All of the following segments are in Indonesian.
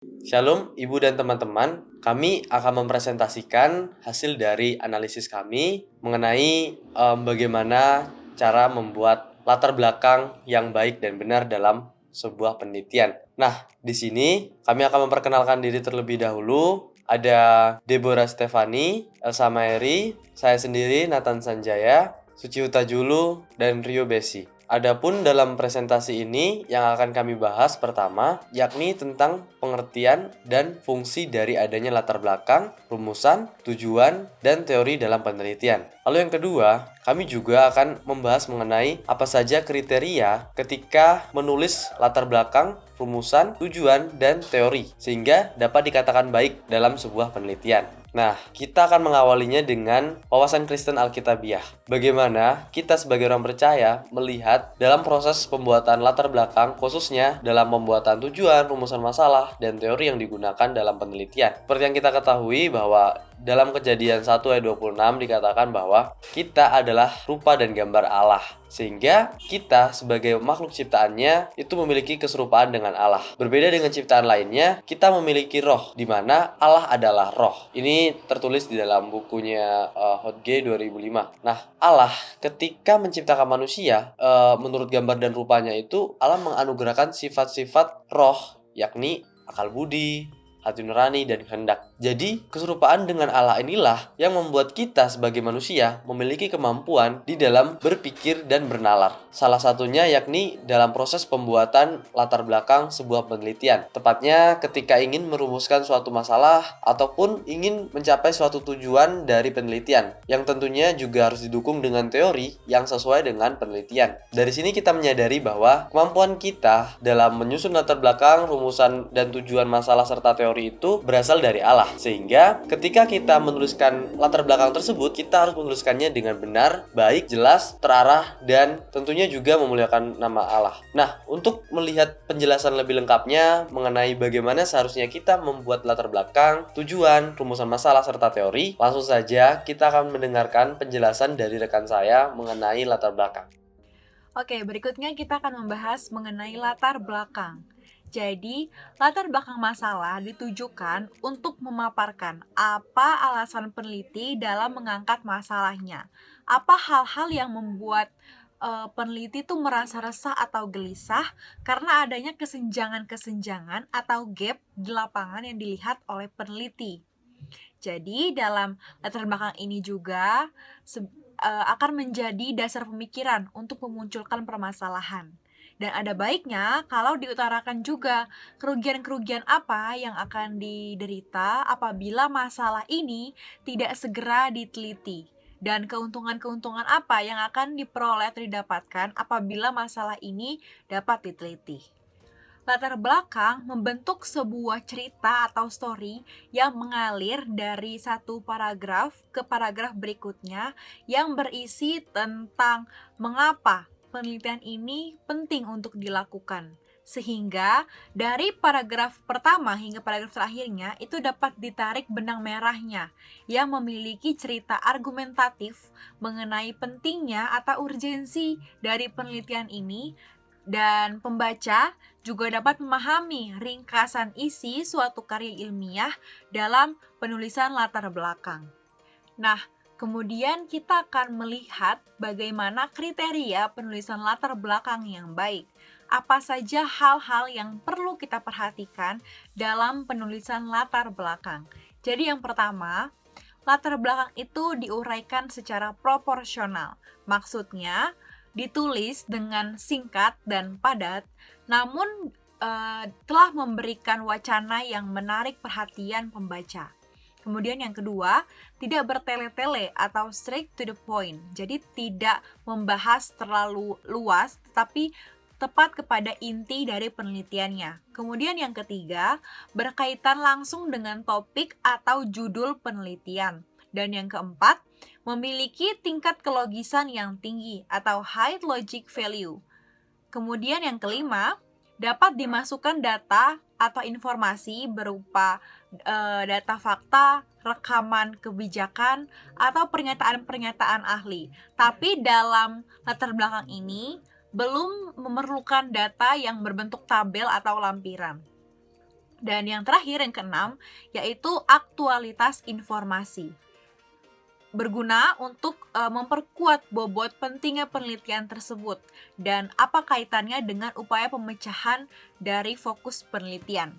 Shalom Ibu dan teman-teman, kami akan mempresentasikan hasil dari analisis kami mengenai bagaimana cara membuat latar belakang yang baik dan benar dalam sebuah penelitian. Nah, di sini kami akan memperkenalkan diri terlebih dahulu. Ada Deborah Stefani, Elsa Maeri, saya sendiri Nathan Sanjaya, Suci Utajulu, dan Rio Besi. Adapun dalam presentasi ini yang akan kami bahas pertama yakni tentang pengertian dan fungsi dari adanya latar belakang, rumusan, tujuan, dan teori dalam penelitian. Lalu yang kedua, kami juga akan membahas mengenai apa saja kriteria ketika menulis latar belakang, rumusan, tujuan, dan teori sehingga dapat dikatakan baik dalam sebuah penelitian. Nah, kita akan mengawalinya dengan wawasan Kristen Alkitabiah. Bagaimana kita sebagai orang percaya melihat dalam proses pembuatan latar belakang, khususnya dalam pembuatan tujuan, rumusan masalah, dan teori yang digunakan dalam penelitian. Seperti yang kita ketahui bahwa dalam Kejadian 1 ayat 26 dikatakan bahwa kita adalah rupa dan gambar Allah. Sehingga kita sebagai makhluk ciptaannya itu memiliki keserupaan dengan Allah. Berbeda dengan ciptaan lainnya, kita memiliki roh, di mana Allah adalah roh. Ini tertulis di dalam bukunya Hotge 2005. Nah, Allah ketika menciptakan manusia, menurut gambar dan rupanya itu, Allah menganugerahkan sifat-sifat roh, yakni akal budi, hati nurani, dan kehendak. Jadi, keserupaan dengan Allah inilah yang membuat kita sebagai manusia memiliki kemampuan di dalam berpikir dan bernalar. Salah satunya yakni dalam proses pembuatan latar belakang sebuah penelitian. Tepatnya ketika ingin merumuskan suatu masalah ataupun ingin mencapai suatu tujuan dari penelitian, yang tentunya juga harus didukung dengan teori yang sesuai dengan penelitian. Dari sini kita menyadari bahwa kemampuan kita dalam menyusun latar belakang, rumusan, dan tujuan masalah serta teori itu berasal dari Allah. Sehingga ketika kita menuliskan latar belakang tersebut, kita harus menuliskannya dengan benar, baik, jelas, terarah, dan tentunya juga memuliakan nama Allah. Nah, untuk melihat penjelasan lebih lengkapnya mengenai bagaimana seharusnya kita membuat latar belakang, tujuan, rumusan masalah, serta teori, langsung saja kita akan mendengarkan penjelasan dari rekan saya mengenai latar belakang. Oke, berikutnya kita akan membahas mengenai latar belakang. Jadi, latar belakang masalah ditujukan untuk memaparkan apa alasan peneliti dalam mengangkat masalahnya. Apa hal-hal yang membuat peneliti itu merasa resah atau gelisah karena adanya kesenjangan-kesenjangan atau gap di lapangan yang dilihat oleh peneliti. Jadi, dalam latar belakang ini juga akan menjadi dasar pemikiran untuk memunculkan permasalahan. Dan ada baiknya kalau diutarakan juga kerugian-kerugian apa yang akan diderita apabila masalah ini tidak segera diteliti. Dan keuntungan-keuntungan apa yang akan diperoleh atau didapatkan apabila masalah ini dapat diteliti. Latar belakang membentuk sebuah cerita atau story yang mengalir dari satu paragraf ke paragraf berikutnya yang berisi tentang mengapa penelitian ini penting untuk dilakukan. Sehingga dari paragraf pertama hingga paragraf terakhirnya itu dapat ditarik benang merahnya yang memiliki cerita argumentatif mengenai pentingnya atau urgensi dari penelitian ini, dan pembaca juga dapat memahami ringkasan isi suatu karya ilmiah dalam penulisan latar belakang. Nah, kemudian kita akan melihat bagaimana kriteria penulisan latar belakang yang baik. Apa saja hal-hal yang perlu kita perhatikan dalam penulisan latar belakang. Jadi yang pertama, latar belakang itu diuraikan secara proporsional. Maksudnya, ditulis dengan singkat dan padat, namun telah memberikan wacana yang menarik perhatian pembaca. Kemudian yang kedua, tidak bertele-tele atau straight to the point. Jadi tidak membahas terlalu luas, tetapi tepat kepada inti dari penelitiannya. Kemudian yang ketiga, berkaitan langsung dengan topik atau judul penelitian. Dan yang keempat, memiliki tingkat kelogisan yang tinggi atau high logic value. Kemudian yang kelima, dapat dimasukkan data atau informasi berupa data fakta, rekaman kebijakan, atau pernyataan-pernyataan ahli. Tapi dalam latar belakang ini belum memerlukan data yang berbentuk tabel atau lampiran. Dan yang terakhir, yang keenam, yaitu aktualitas informasi. Berguna untuk memperkuat bobot pentingnya penelitian tersebut dan apa kaitannya dengan upaya pemecahan dari fokus penelitian.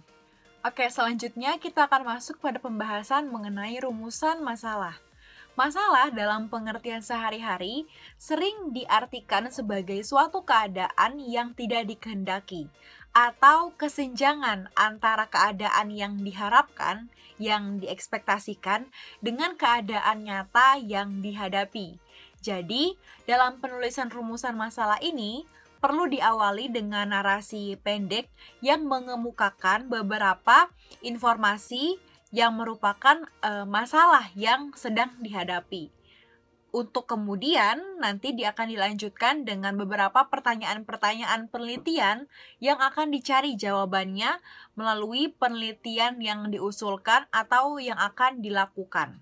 Oke, selanjutnya kita akan masuk pada pembahasan mengenai rumusan masalah. Masalah dalam pengertian sehari-hari sering diartikan sebagai suatu keadaan yang tidak dikehendaki atau kesenjangan antara keadaan yang diharapkan, yang diekspektasikan, dengan keadaan nyata yang dihadapi. Jadi, dalam penulisan rumusan masalah ini, perlu diawali dengan narasi pendek yang mengemukakan beberapa informasi yang merupakan masalah yang sedang dihadapi. Untuk kemudian nanti dia akan dilanjutkan dengan beberapa pertanyaan-pertanyaan penelitian yang akan dicari jawabannya melalui penelitian yang diusulkan atau yang akan dilakukan.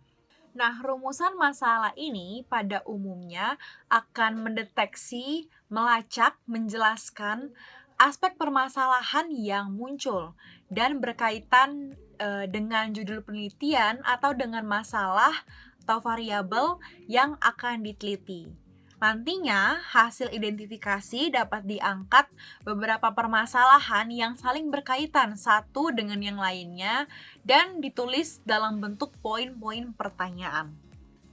Nah, rumusan masalah ini pada umumnya akan mendeteksi, melacak, menjelaskan aspek permasalahan yang muncul dan berkaitan dengan judul penelitian atau dengan masalah atau variabel yang akan diteliti. Nantinya, hasil identifikasi dapat diangkat beberapa permasalahan yang saling berkaitan satu dengan yang lainnya dan ditulis dalam bentuk poin-poin pertanyaan.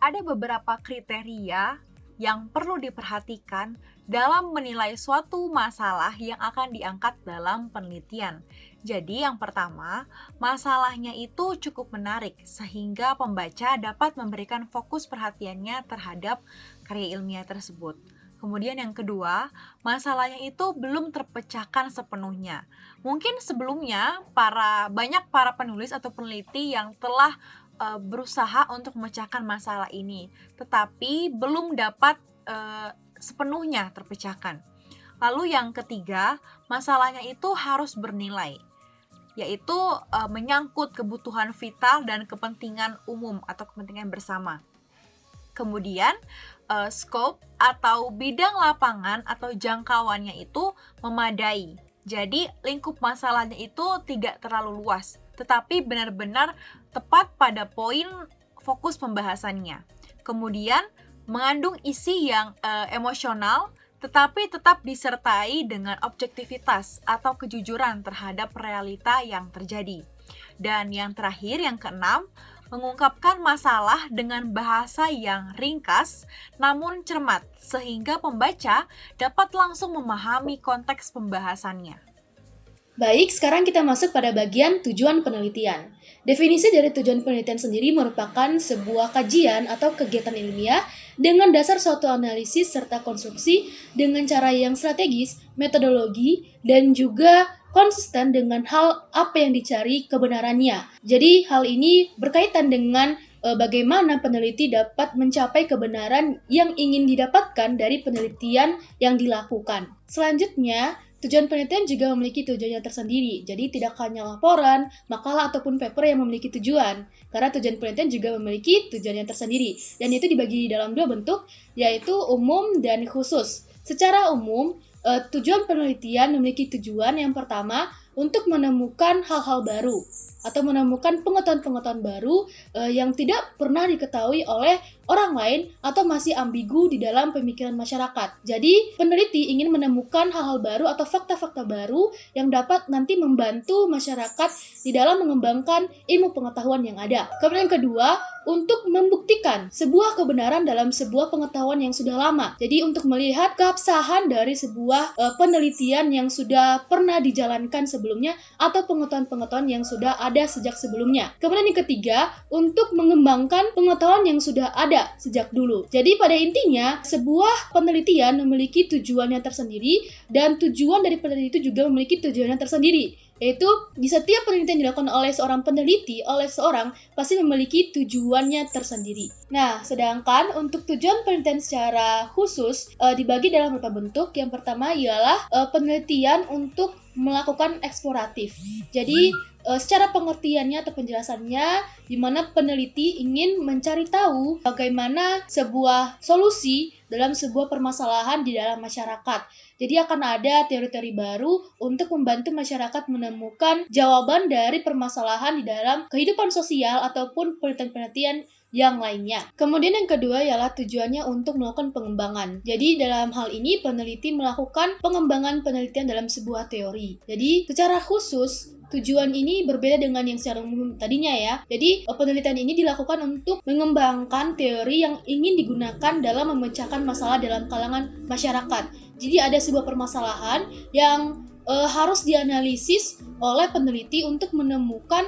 Ada beberapa kriteria yang perlu diperhatikan dalam menilai suatu masalah yang akan diangkat dalam penelitian. Jadi yang pertama, masalahnya itu cukup menarik sehingga pembaca dapat memberikan fokus perhatiannya terhadap karya ilmiah tersebut. Kemudian yang kedua, masalahnya itu belum terpecahkan sepenuhnya. Mungkin sebelumnya banyak para penulis atau peneliti yang telah berusaha untuk memecahkan masalah ini, tetapi belum dapat sepenuhnya terpecahkan. Lalu yang ketiga, masalahnya itu harus bernilai, yaitu menyangkut kebutuhan vital dan kepentingan umum atau kepentingan bersama. Kemudian scope atau bidang lapangan atau jangkauannya itu memadai. Jadi lingkup masalahnya itu tidak terlalu luas, tetapi benar-benar tepat pada poin fokus pembahasannya. Kemudian mengandung isi yang emosional, tetapi tetap disertai dengan objektivitas atau kejujuran terhadap realita yang terjadi. Dan yang terakhir, yang keenam, mengungkapkan masalah dengan bahasa yang ringkas namun cermat, sehingga pembaca dapat langsung memahami konteks pembahasannya. Baik, sekarang kita masuk pada bagian tujuan penelitian. Definisi dari tujuan penelitian sendiri merupakan sebuah kajian atau kegiatan ilmiah dengan dasar suatu analisis serta konstruksi dengan cara yang strategis, metodologi, dan juga konsisten dengan hal apa yang dicari kebenarannya. Jadi hal ini berkaitan dengan bagaimana peneliti dapat mencapai kebenaran yang ingin didapatkan dari penelitian yang dilakukan. Selanjutnya, tujuan penelitian juga memiliki tujuannya tersendiri, jadi tidak hanya laporan, makalah, ataupun paper yang memiliki tujuan, karena tujuan penelitian juga memiliki tujuannya tersendiri, dan itu dibagi dalam dua bentuk, yaitu umum dan khusus. Secara umum, tujuan penelitian memiliki tujuan yang pertama untuk menemukan hal-hal baru, atau menemukan pengetahuan-pengetahuan baru yang tidak pernah diketahui oleh orang lain atau masih ambigu di dalam pemikiran masyarakat. Jadi, peneliti ingin menemukan hal-hal baru atau fakta-fakta baru yang dapat nanti membantu masyarakat di dalam mengembangkan ilmu pengetahuan yang ada. Kemudian yang kedua, untuk membuktikan sebuah kebenaran dalam sebuah pengetahuan yang sudah lama. Jadi, untuk melihat keabsahan dari sebuah penelitian yang sudah pernah dijalankan sebelumnya atau pengetahuan-pengetahuan yang sudah ada sejak sebelumnya. Kemudian yang ketiga, untuk mengembangkan pengetahuan yang sudah ada sejak dulu. Jadi pada intinya, sebuah penelitian memiliki tujuannya tersendiri dan tujuan dari peneliti itu juga memiliki tujuannya tersendiri. Yaitu di setiap penelitian yang dilakukan oleh seorang peneliti, oleh seorang pasti memiliki tujuannya tersendiri. Nah, sedangkan untuk tujuan penelitian secara khusus dibagi dalam beberapa bentuk. Yang pertama ialah penelitian untuk melakukan eksploratif. Jadi secara pengertiannya atau penjelasannya, di mana peneliti ingin mencari tahu bagaimana sebuah solusi dalam sebuah permasalahan di dalam masyarakat. Jadi akan ada teori-teori baru untuk membantu masyarakat menemukan jawaban dari permasalahan di dalam kehidupan sosial ataupun penelitian-penelitian yang lainnya. Kemudian yang kedua ialah tujuannya untuk melakukan pengembangan. Jadi dalam hal ini peneliti melakukan pengembangan penelitian dalam sebuah teori. Jadi secara khusus tujuan ini berbeda dengan yang secara umum tadinya ya. Jadi penelitian ini dilakukan untuk mengembangkan teori yang ingin digunakan dalam memecahkan masalah dalam kalangan masyarakat. Jadi ada sebuah permasalahan yang harus dianalisis oleh peneliti untuk menemukan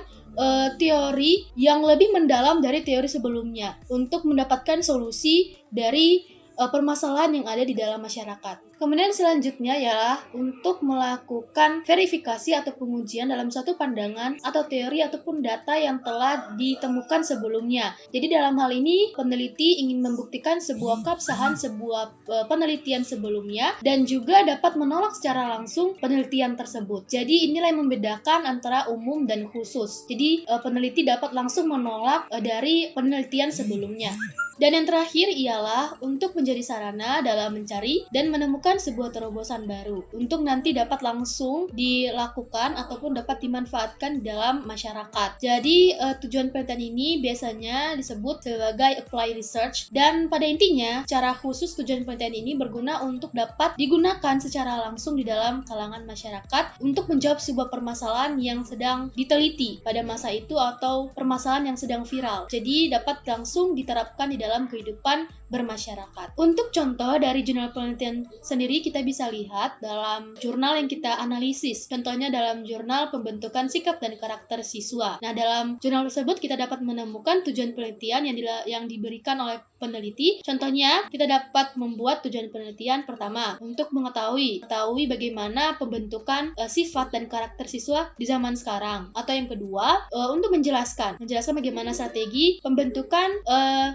teori yang lebih mendalam dari teori sebelumnya untuk mendapatkan solusi dari permasalahan yang ada di dalam masyarakat. Kemudian selanjutnya ialah untuk melakukan verifikasi atau pengujian dalam suatu pandangan atau teori ataupun data yang telah ditemukan sebelumnya. Jadi dalam hal ini peneliti ingin membuktikan sebuah keabsahan sebuah penelitian sebelumnya dan juga dapat menolak secara langsung penelitian tersebut. Jadi inilah yang membedakan antara umum dan khusus. Jadi peneliti dapat langsung menolak dari penelitian sebelumnya. Dan yang terakhir ialah untuk menjadi sarana dalam mencari dan menemukan sebuah terobosan baru untuk nanti dapat langsung dilakukan ataupun dapat dimanfaatkan dalam masyarakat. Jadi tujuan penelitian ini biasanya disebut sebagai apply research dan pada intinya secara khusus tujuan penelitian ini berguna untuk dapat digunakan secara langsung di dalam kalangan masyarakat untuk menjawab sebuah permasalahan yang sedang diteliti pada masa itu atau permasalahan yang sedang viral. Jadi dapat langsung diterapkan di dalam kehidupan bermasyarakat. Untuk contoh dari jurnal penelitian sendiri kita bisa lihat dalam jurnal yang kita analisis. Contohnya dalam jurnal pembentukan sikap dan karakter siswa. Nah, dalam jurnal tersebut kita dapat menemukan tujuan penelitian yang diberikan oleh peneliti. Contohnya, kita dapat membuat tujuan penelitian pertama untuk mengetahui bagaimana pembentukan sifat dan karakter siswa di zaman sekarang. Atau yang kedua, untuk menjelaskan bagaimana strategi pembentukan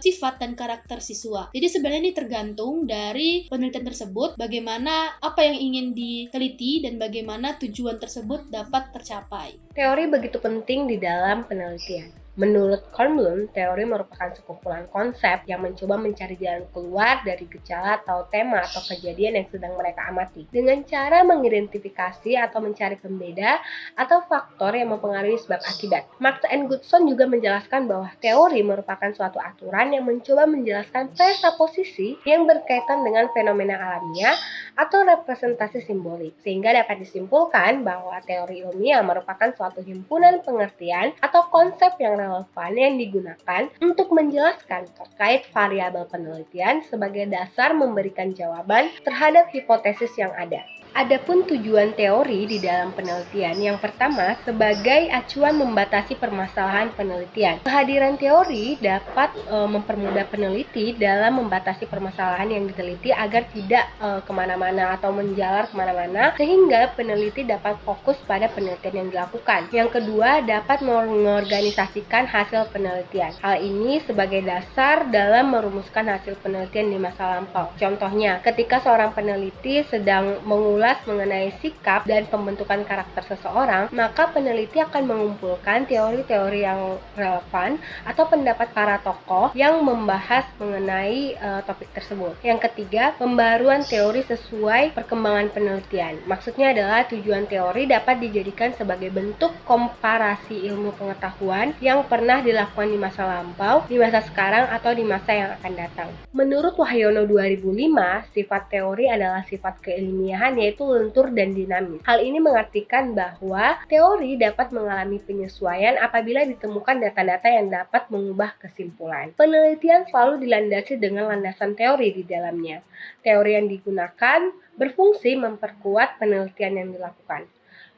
sifat dan karakter siswa. Jadi sebenarnya ini tergantung dari penelitian tersebut, bagaimana apa yang ingin diteliti dan bagaimana tujuan tersebut dapat tercapai. Teori begitu penting di dalam penelitian. Menurut Kornblum, teori merupakan sekumpulan konsep yang mencoba mencari jalan keluar dari gejala atau tema atau kejadian yang sedang mereka amati dengan cara mengidentifikasi atau mencari pembeda atau faktor yang mempengaruhi sebab akibat. Marx and Goodson juga menjelaskan bahwa teori merupakan suatu aturan yang mencoba menjelaskan presupposisi yang berkaitan dengan fenomena alamiah atau representasi simbolik, sehingga dapat disimpulkan bahwa teori ilmiah merupakan suatu himpunan pengertian atau konsep yang relevan yang digunakan untuk menjelaskan terkait variabel penelitian sebagai dasar memberikan jawaban terhadap hipotesis yang ada. Adapun tujuan teori di dalam penelitian, yang pertama sebagai acuan membatasi permasalahan penelitian. Kehadiran teori dapat mempermudah peneliti dalam membatasi permasalahan yang diteliti agar tidak kemana-mana atau menjalar kemana-mana, sehingga peneliti dapat fokus pada penelitian yang dilakukan. Yang kedua, dapat mengorganisasikan hasil penelitian. Hal ini sebagai dasar dalam merumuskan hasil penelitian di masa lampau. Contohnya, ketika seorang peneliti sedang mengulas mengenai sikap dan pembentukan karakter seseorang, maka peneliti akan mengumpulkan teori-teori yang relevan atau pendapat para tokoh yang membahas mengenai topik tersebut. Yang ketiga, pembaruan teori sesuai perkembangan penelitian. Maksudnya adalah tujuan teori dapat dijadikan sebagai bentuk komparasi ilmu pengetahuan yang pernah dilakukan di masa lampau, di masa sekarang, atau di masa yang akan datang. Menurut Wahyono 2005, sifat teori adalah sifat keilmiahan yaitu lentur dan dinamis. Hal ini mengartikan bahwa teori dapat mengalami penyesuaian apabila ditemukan data-data yang dapat mengubah kesimpulan. Penelitian selalu dilandasi dengan landasan teori di dalamnya. Teori yang digunakan berfungsi memperkuat penelitian yang dilakukan.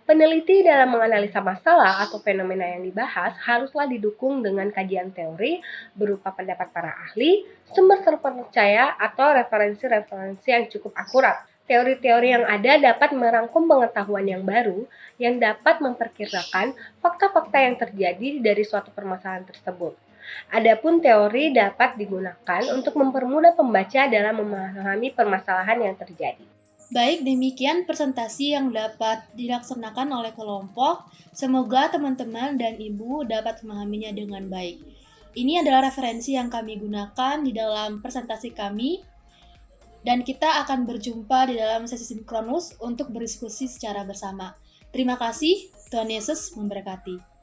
Peneliti dalam menganalisa masalah atau fenomena yang dibahas haruslah didukung dengan kajian teori berupa pendapat para ahli, sumber terpercaya, atau referensi-referensi yang cukup akurat. Teori-teori yang ada dapat merangkum pengetahuan yang baru yang dapat memperkirakan fakta-fakta yang terjadi dari suatu permasalahan tersebut. Adapun teori dapat digunakan untuk mempermudah pembaca dalam memahami permasalahan yang terjadi. Baik, demikian presentasi yang dapat dilaksanakan oleh kelompok. Semoga teman-teman dan ibu dapat memahaminya dengan baik. Ini adalah referensi yang kami gunakan di dalam presentasi kami. Dan kita akan berjumpa di dalam sesi sinkronus untuk berdiskusi secara bersama. Terima kasih, Tuhan Yesus memberkati.